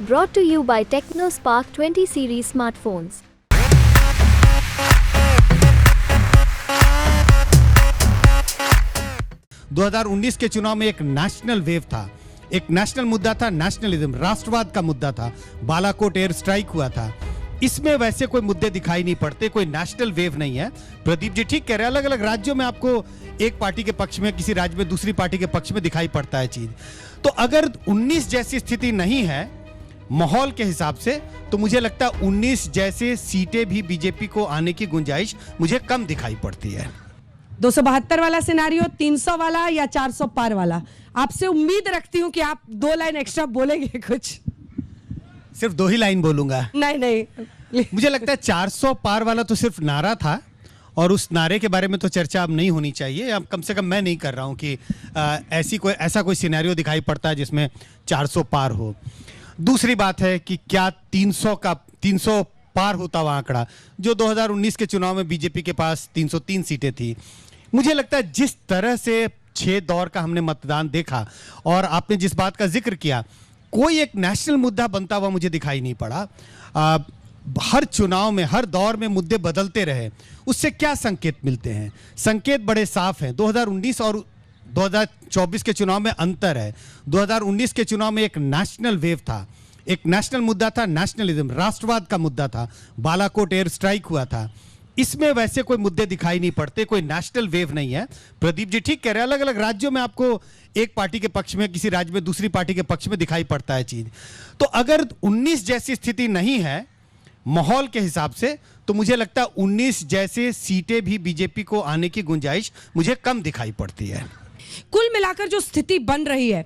Brought to you by TechnoSpark 20 series smartphones. ...2019 के चुनाव में एक नेशनल वेव था, एक नेशनल मुद्दा था, नेशनलिज्म, राष्ट्रवाद का मुद्दा था, बालाकोट एयर स्ट्राइक हुआ था। इसमें वैसे कोई मुद्दे दिखाई नहीं पड़ते, कोई नेशनल वेव नहीं है। प्रदीप जी ठीक कह रहे हैं, अलग अलग राज्यों में आपको एक पार्टी के पक्ष में, किसी राज्य में दूसरी पार्टी के पक्ष में दिखाई पड़ता है चीज। तो अगर 19 जैसी स्थिति नहीं है माहौल के हिसाब से, तो मुझे लगता है 19 जैसे सीटें भी बीजेपी को आने की गुंजाइश मुझे कम दिखाई पड़ती है। 272 वाला सिनारियो, 300 वाला या 400 पार वाला? आपसे उम्मीद रखती हूं कि आप 2 लाइन एक्स्ट्रा बोलेंगे। कुछ सिर्फ 2 ही लाइन बोलूंगा। नहीं मुझे लगता है 400 पार वाला तो सिर्फ नारा था, और उस नारे के बारे में तो चर्चा अब नहीं होनी चाहिए। अब कम से कम मैं नहीं कर रहा हूं कि ऐसा कोई सिनेरियो दिखाई पड़ता है जिसमें 400 पार हो। दूसरी बात है कि क्या 300 पार होता हुआ आंकड़ा, जो 2019 के चुनाव में बीजेपी के पास 303 सीटें थी। मुझे लगता है जिस तरह से 6 दौर का हमने मतदान देखा, और आपने जिस बात का जिक्र किया, कोई एक नेशनल मुद्दा बनता हुआ मुझे दिखाई नहीं पड़ा। हर चुनाव में, हर दौर में मुद्दे बदलते रहे, उससे क्या संकेत मिलते हैं? संकेत बड़े साफ हैं। 2019 और 2024 के चुनाव में अंतर है। 2019 के चुनाव में एक नेशनल वेव था, एक नेशनल मुद्दा था, नेशनलिज्म, राष्ट्रवाद का मुद्दा था, बालाकोट एयर स्ट्राइक हुआ था। इसमें वैसे कोई मुद्दे दिखाई नहीं पड़ते, कोई नेशनल वेव नहीं है। प्रदीप जी ठीक कह रहे हैं, अलग अलग राज्यों में आपको एक पार्टी के पक्ष में, किसी राज्य में दूसरी पार्टी के पक्ष में दिखाई पड़ता है चीज। तो अगर 19 जैसी स्थिति नहीं है माहौल के हिसाब से, तो मुझे लगता है 19 जैसे सीटें भी बीजेपी को आने की गुंजाइश मुझे कम दिखाई पड़ती है। कुल मिलाकर जो स्थिति बन रही है,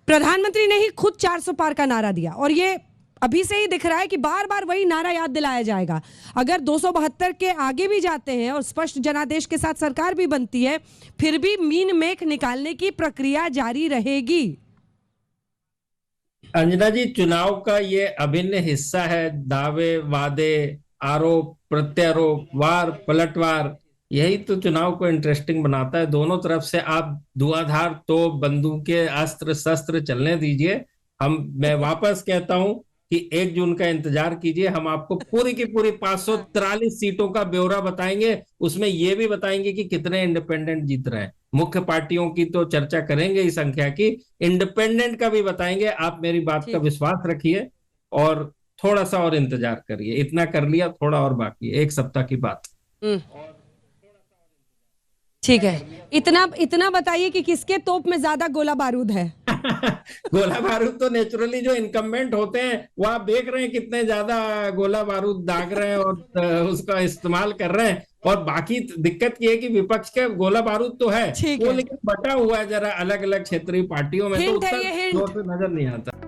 प्रधानमंत्री ने ही खुद 400 पार का नारा दिया, और ये अभी से ही दिख रहा है कि बार बार वही नारा याद दिलाया जाएगा। अगर 272 के आगे भी जाते हैं और स्पष्ट जनादेश के साथ सरकार भी बनती है, फिर भी मीन मेख निकालने की प्रक्रिया जारी रहेगी। अंजना जी, चुनाव का ये अभिन्न हिस्सा है। दावे, वादे, आरोप, प्रत्यारोप, वार पलटवार, यही तो चुनाव को इंटरेस्टिंग बनाता है। दोनों तरफ से आप धुआंधार तोप, बंदूकें, अस्त्र शस्त्र चलने दीजिए। मैं वापस कहता हूं कि 1 जून का इंतजार कीजिए। हम आपको पूरी की पूरी 543 सीटों का ब्यौरा बताएंगे। उसमें ये भी बताएंगे कि कितने इंडिपेंडेंट जीत रहे हैं। मुख्य पार्टियों की तो चर्चा करेंगे ही संख्या की, इंडिपेंडेंट का भी बताएंगे। आप मेरी बात का विश्वास रखिए और थोड़ा सा और इंतजार करिए। इतना कर लिया, थोड़ा और बाकी है, 1 सप्ताह की बात। ठीक है, इतना बताइए कि किसके तोप में ज्यादा गोला बारूद है? गोला बारूद तो नेचुरली जो इनकम्बेंट होते हैं वो आप देख रहे हैं कितने ज्यादा गोला बारूद दाग रहे हैं और उसका इस्तेमाल कर रहे हैं। और बाकी दिक्कत ये है कि विपक्ष के गोला बारूद तो है वो, लेकिन बटा हुआ है जरा अलग अलग क्षेत्रीय पार्टियों में, तो उतना जोर से नजर नहीं आता।